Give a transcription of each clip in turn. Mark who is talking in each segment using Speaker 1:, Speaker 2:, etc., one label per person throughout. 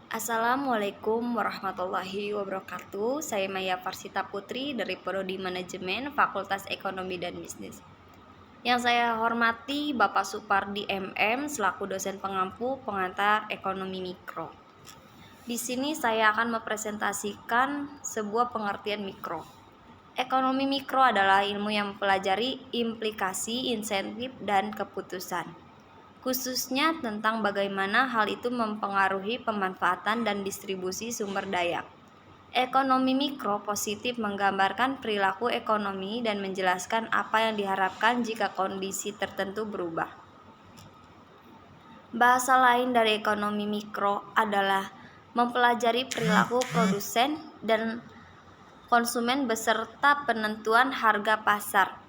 Speaker 1: Assalamualaikum warahmatullahi wabarakatuh. Saya Maya Farsita Putri dari Prodi Manajemen Fakultas Ekonomi dan Bisnis. Yang saya hormati Bapak Supardi MM selaku dosen pengampu pengantar ekonomi mikro. Di sini saya akan mempresentasikan sebuah pengertian mikro. Ekonomi mikro adalah ilmu yang mempelajari implikasi, insentif, dan keputusan, khususnya tentang bagaimana hal itu mempengaruhi pemanfaatan dan distribusi sumber daya. Ekonomi mikro positif menggambarkan perilaku ekonomi dan menjelaskan apa yang diharapkan jika kondisi tertentu berubah. Bahasa lain dari ekonomi mikro adalah mempelajari perilaku produsen dan konsumen beserta penentuan harga pasar.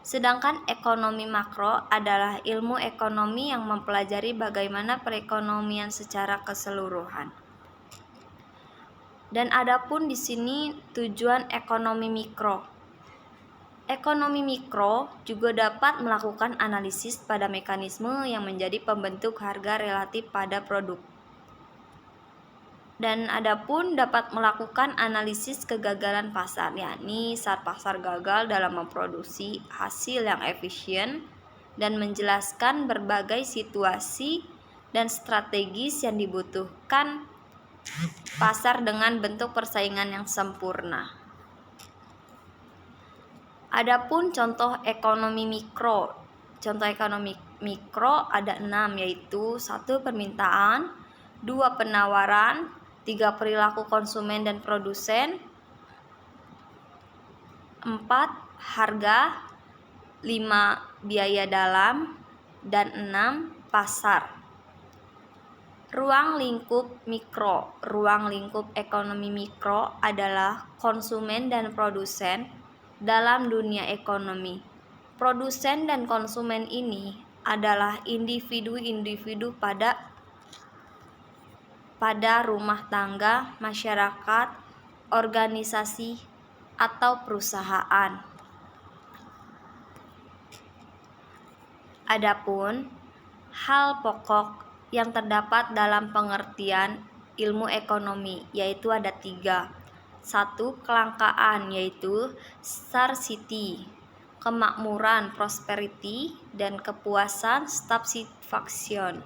Speaker 1: Sedangkan ekonomi makro adalah ilmu ekonomi yang mempelajari bagaimana perekonomian secara keseluruhan. Dan adapun di sini tujuan ekonomi mikro. Ekonomi mikro juga dapat melakukan analisis pada mekanisme yang menjadi pembentuk harga relatif pada produk. Dan adapun dapat melakukan analisis kegagalan pasar, yakni saat pasar gagal dalam memproduksi hasil yang efisien dan menjelaskan berbagai situasi dan strategis yang dibutuhkan pasar dengan bentuk persaingan yang sempurna. Adapun contoh ekonomi mikro. Contoh ekonomi mikro ada 6, yaitu 1. Permintaan, 2. Penawaran, 3. Perilaku konsumen dan produsen, 4. Harga, 5. Biaya dalam, dan 6. Pasar. Ruang lingkup mikro. Ruang lingkup ekonomi mikro adalah konsumen dan produsen dalam dunia ekonomi. Produsen dan konsumen ini adalah individu-individu pada rumah tangga, masyarakat, organisasi, atau perusahaan. Adapun hal pokok yang terdapat dalam pengertian ilmu ekonomi yaitu ada 3. 1. Kelangkaan yaitu scarcity, kemakmuran prosperity, dan kepuasan satisfaction.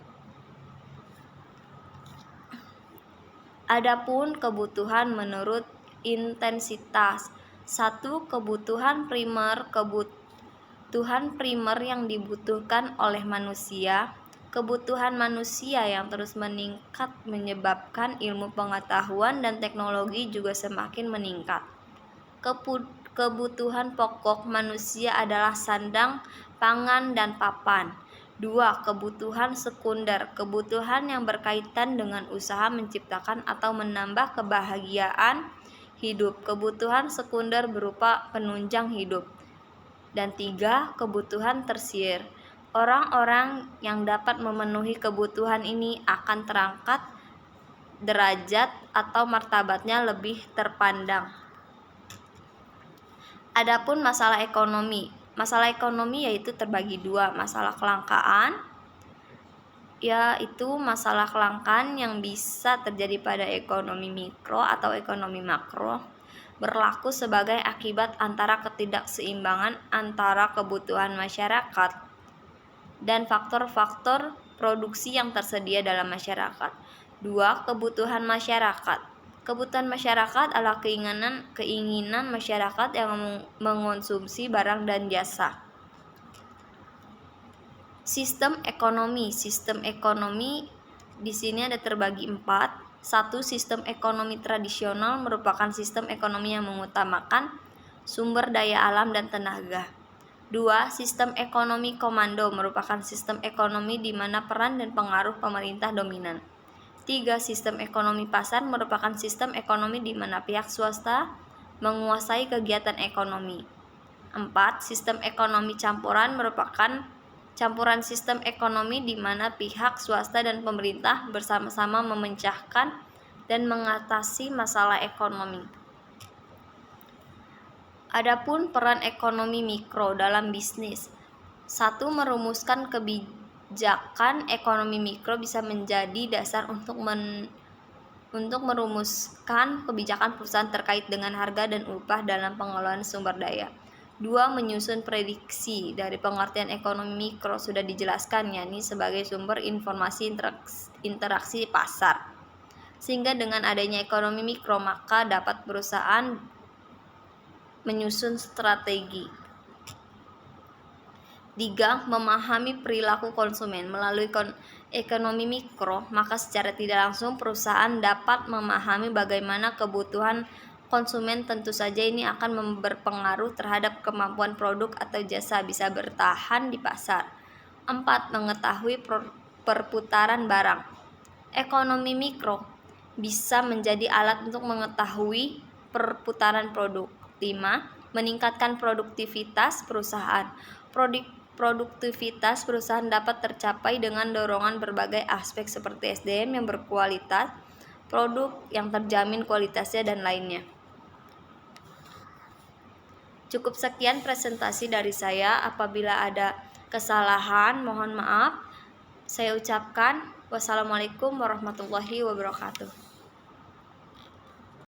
Speaker 1: Adapun kebutuhan menurut intensitas. 1. Kebutuhan primer, kebutuhan primer yang dibutuhkan oleh manusia. Kebutuhan manusia yang terus meningkat menyebabkan ilmu pengetahuan dan teknologi juga semakin meningkat. Kebutuhan pokok manusia adalah sandang, pangan, dan papan. 2. Kebutuhan sekunder, kebutuhan yang berkaitan dengan usaha menciptakan atau menambah kebahagiaan hidup. Kebutuhan sekunder berupa penunjang hidup. Dan 3. Kebutuhan tersier. Orang-orang yang dapat memenuhi kebutuhan ini akan terangkat derajat atau martabatnya lebih terpandang. Adapun masalah ekonomi. Masalah ekonomi yaitu terbagi 2. Masalah kelangkaan, yaitu masalah kelangkaan yang bisa terjadi pada ekonomi mikro atau ekonomi makro, berlaku sebagai akibat antara ketidakseimbangan antara kebutuhan masyarakat dan faktor-faktor produksi yang tersedia dalam masyarakat. 2. Kebutuhan masyarakat. Kebutuhan masyarakat adalah keinginan masyarakat yang mengonsumsi barang dan jasa. Sistem ekonomi. Sistem ekonomi di sini ada terbagi 4. 1. Sistem ekonomi tradisional merupakan sistem ekonomi yang mengutamakan sumber daya alam dan tenaga. 2. Sistem ekonomi komando merupakan sistem ekonomi di mana peran dan pengaruh pemerintah dominan. 3. Sistem ekonomi pasar merupakan sistem ekonomi di mana pihak swasta menguasai kegiatan ekonomi. 4. Sistem ekonomi campuran merupakan campuran sistem ekonomi di mana pihak swasta dan pemerintah bersama-sama memecahkan dan mengatasi masalah ekonomi. Adapun peran ekonomi mikro dalam bisnis. 1. Merumuskan kebijakan ekonomi mikro bisa menjadi dasar untuk untuk merumuskan kebijakan perusahaan terkait dengan harga dan upah dalam pengelolaan sumber daya. 2. Menyusun prediksi dari pengertian ekonomi mikro sudah dijelaskan, yakni sebagai sumber informasi interaksi pasar. Sehingga dengan adanya ekonomi mikro, maka dapat perusahaan menyusun strategi. 3. Memahami perilaku konsumen. Melalui ekonomi mikro, maka secara tidak langsung perusahaan dapat memahami bagaimana kebutuhan konsumen. Tentu saja ini akan berpengaruh terhadap kemampuan produk atau jasa bisa bertahan di pasar. 4. Mengetahui perputaran barang. Ekonomi mikro bisa menjadi alat untuk mengetahui perputaran produk. 5. Meningkatkan produktivitas perusahaan. Produktivitas perusahaan dapat tercapai dengan dorongan berbagai aspek seperti SDM yang berkualitas, produk yang terjamin kualitasnya, dan lainnya. Cukup sekian presentasi dari saya. Apabila ada kesalahan, mohon maaf. Saya ucapkan wassalamualaikum warahmatullahi wabarakatuh.